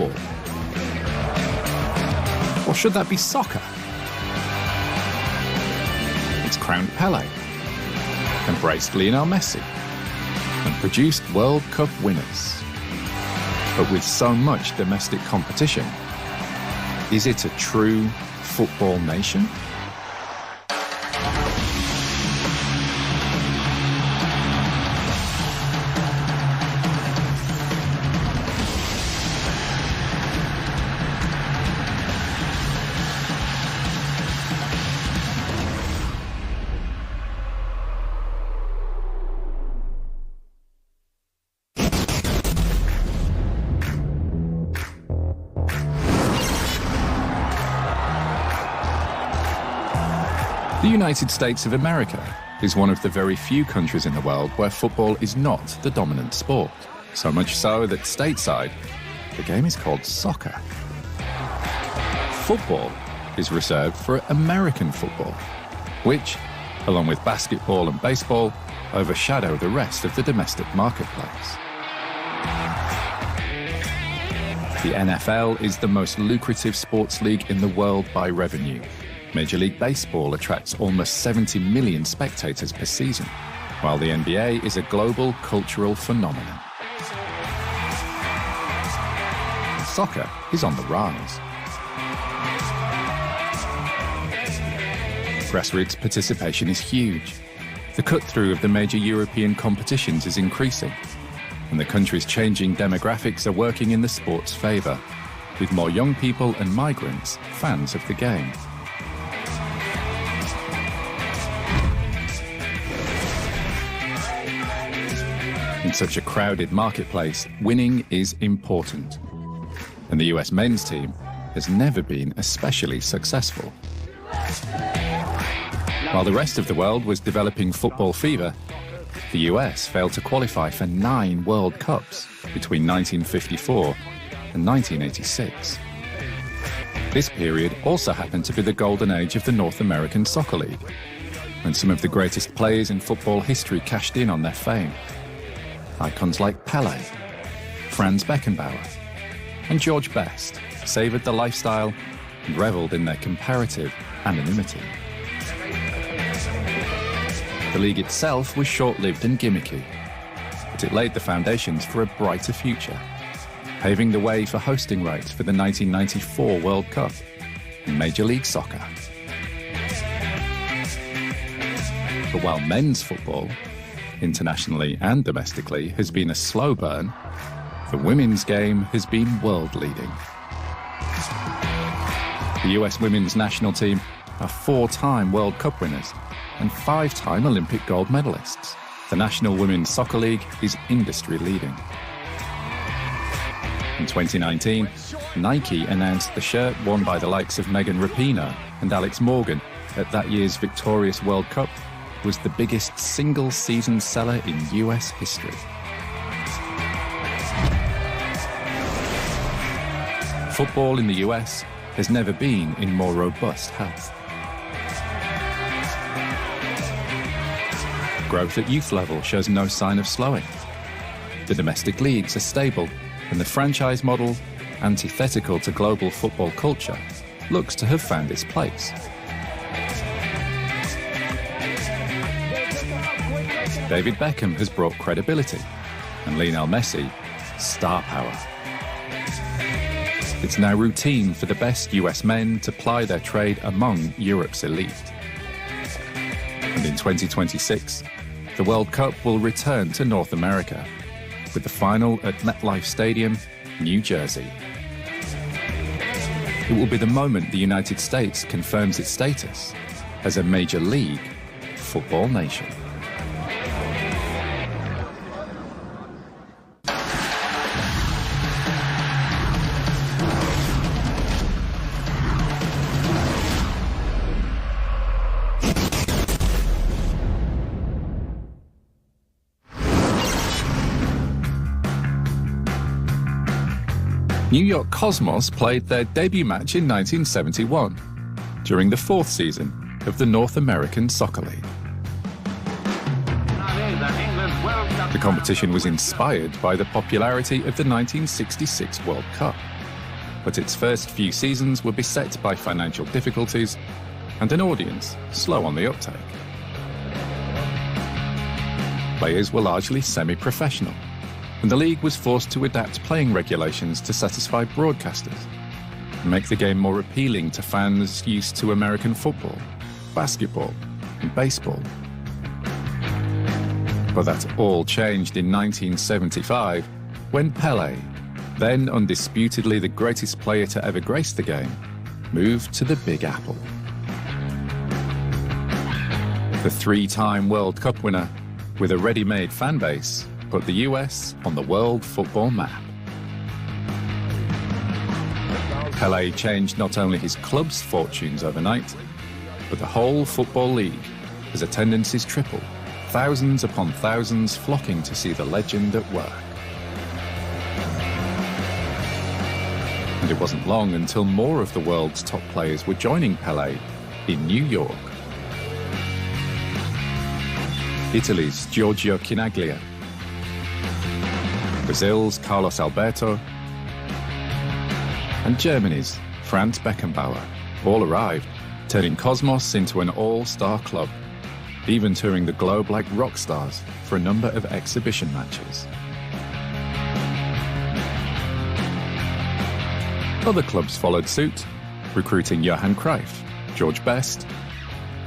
football? Or should that be soccer? It's crowned Pelé, embraced Lionel Messi, and produced World Cup winners. But with so much domestic competition, is it a true football nation? The United States of America is one of the very few countries in the world where football is not the dominant sport. So much so that stateside, the game is called soccer. Football is reserved for American football, which, along with basketball and baseball, overshadow the rest of the domestic marketplace. The NFL is the most lucrative sports league in the world by revenue. Major League Baseball attracts almost 70 million spectators per season, while the NBA is a global cultural phenomenon. Soccer is on the rise. Grassroots participation is huge. The cut-through of the major European competitions is increasing, and the country's changing demographics are working in the sport's favour, with more young people and migrants fans of the game. In such a crowded marketplace, winning is important. And the US men's team has never been especially successful. While the rest of the world was developing football fever, the US failed to qualify for 9 World Cups between 1954 and 1986. This period also happened to be the golden age of the North American Soccer League, when some of the greatest players in football history cashed in on their fame. Icons like Pelé, Franz Beckenbauer, and George Best savoured the lifestyle and revelled in their comparative anonymity. The league itself was short-lived and gimmicky, but it laid the foundations for a brighter future, paving the way for hosting rights for the 1994 World Cup and Major League Soccer. But while men's football, internationally and domestically, has been a slow burn, the women's game has been world-leading. The US women's national team are 4-time World Cup winners and 5-time Olympic gold medalists. The National Women's Soccer League is industry-leading. In 2019, Nike announced the shirt worn by the likes of Megan Rapinoe and Alex Morgan at that year's victorious World Cup was the biggest single-season seller in US history. Football in the US has never been in more robust health. Growth at youth level shows no sign of slowing. The domestic leagues are stable, and the franchise model, antithetical to global football culture, looks to have found its place. David Beckham has brought credibility, and Lionel Messi, star power. It's now routine for the best US men to ply their trade among Europe's elite. And in 2026, the World Cup will return to North America, with the final at MetLife Stadium, New Jersey. It will be the moment the United States confirms its status as a major league football nation. New York Cosmos played their debut match in 1971, during the 4th season of the North American Soccer League. The competition was inspired by the popularity of the 1966 World Cup, but its first few seasons were beset by financial difficulties and an audience slow on the uptake. Players were largely semi-professional, and the league was forced to adapt playing regulations to satisfy broadcasters and make the game more appealing to fans used to American football, basketball, and baseball. But that all changed in 1975 when Pelé, then undisputedly the greatest player to ever grace the game, moved to the Big Apple. The three-time World Cup winner, with a ready-made fan base, put the US on the world football map. Pelé changed not only his club's fortunes overnight, but the whole football league, as attendances tripled, thousands upon thousands flocking to see the legend at work. And it wasn't long until more of the world's top players were joining Pelé in New York. Italy's Giorgio Chinaglia, Brazil's Carlos Alberto, and Germany's Franz Beckenbauer all arrived, turning Cosmos into an all-star club, even touring the globe like rock stars for a number of exhibition matches. Other clubs followed suit, recruiting Johan Cruyff, George Best,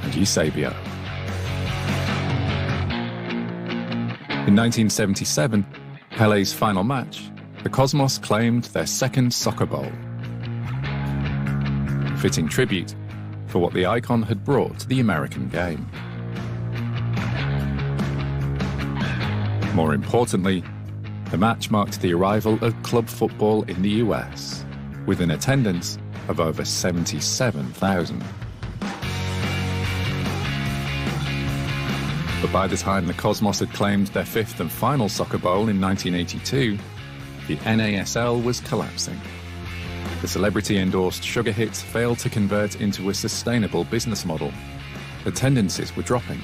and Eusebio. In 1977, Pelé's final match, the Cosmos claimed their second soccer bowl. A fitting tribute for what the icon had brought to the American game. More importantly, the match marked the arrival of club football in the US, with an attendance of over 77,000. But by the time the Cosmos had claimed their fifth and final soccer bowl in 1982, the NASL was collapsing. The celebrity-endorsed sugar hits failed to convert into a sustainable business model. Attendances were dropping,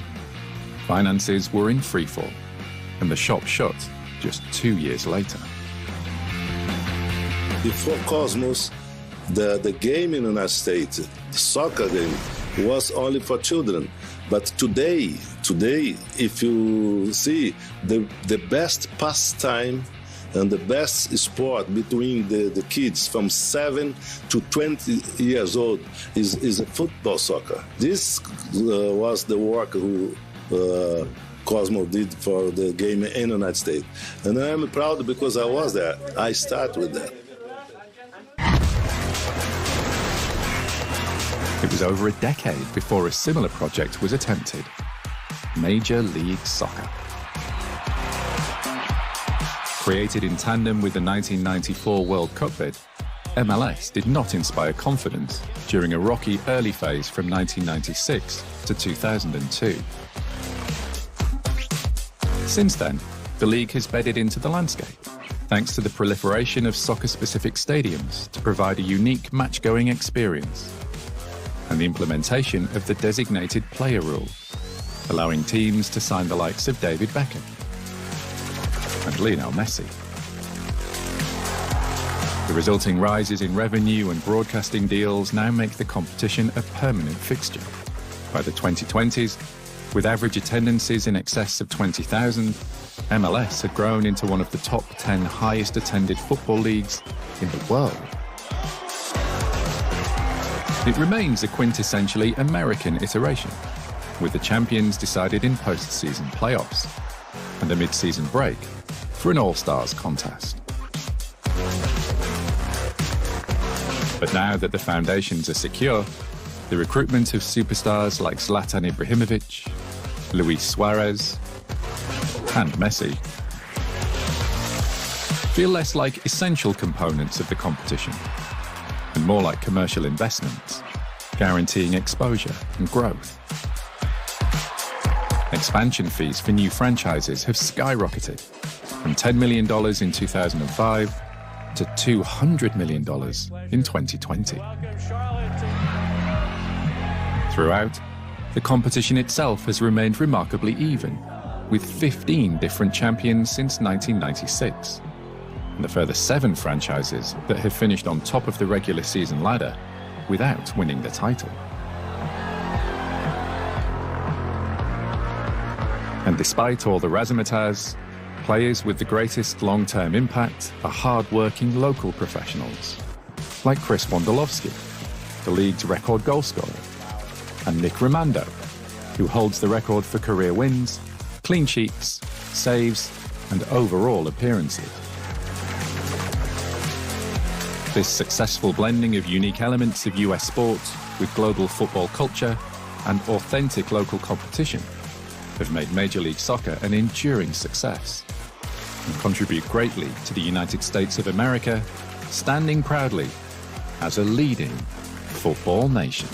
finances were in freefall, and the shop shut just 2 years later. Before Cosmos, the game in the United States, the soccer game, was only for children. But today, if you see the best pastime and the best sport between the kids from 7 to 20 years old is a football soccer. This was the work who Cosmo did for the game in the United States. And I'm proud because I was there. I started with that. It was over a decade before a similar project was attempted: Major League Soccer. Created in tandem with the 1994 World Cup bid, MLS did not inspire confidence during a rocky early phase from 1996 to 2002. Since then, the league has bedded into the landscape, thanks to the proliferation of soccer-specific stadiums to provide a unique match-going experience, and the implementation of the designated player rule, allowing teams to sign the likes of David Beckham and Lionel Messi. The resulting rises in revenue and broadcasting deals now make the competition a permanent fixture. By the 2020s, with average attendances in excess of 20,000, MLS had grown into one of the top 10 highest attended football leagues in the world. It remains a quintessentially American iteration, with the champions decided in post-season playoffs and a mid-season break for an all-stars contest. But now that the foundations are secure, the recruitment of superstars like Zlatan Ibrahimovic, Luis Suarez, and Messi feel less like essential components of the competition and more like commercial investments, guaranteeing exposure and growth. Expansion fees for new franchises have skyrocketed from $10 million in 2005 to $200 million in 2020. Throughout, the competition itself has remained remarkably even, with 15 different champions since 1996. and the further 7 franchises that have finished on top of the regular season ladder without winning the title. And despite all the razzmatazz, players with the greatest long-term impact are hard-working local professionals, like Chris Wondolowski, the league's record goal scorer, and Nick Rimando, who holds the record for career wins, clean sheets, saves, and overall appearances. This successful blending of unique elements of US sport with global football culture and authentic local competition have made Major League Soccer an enduring success and contribute greatly to the United States of America, standing proudly as a leading football nation.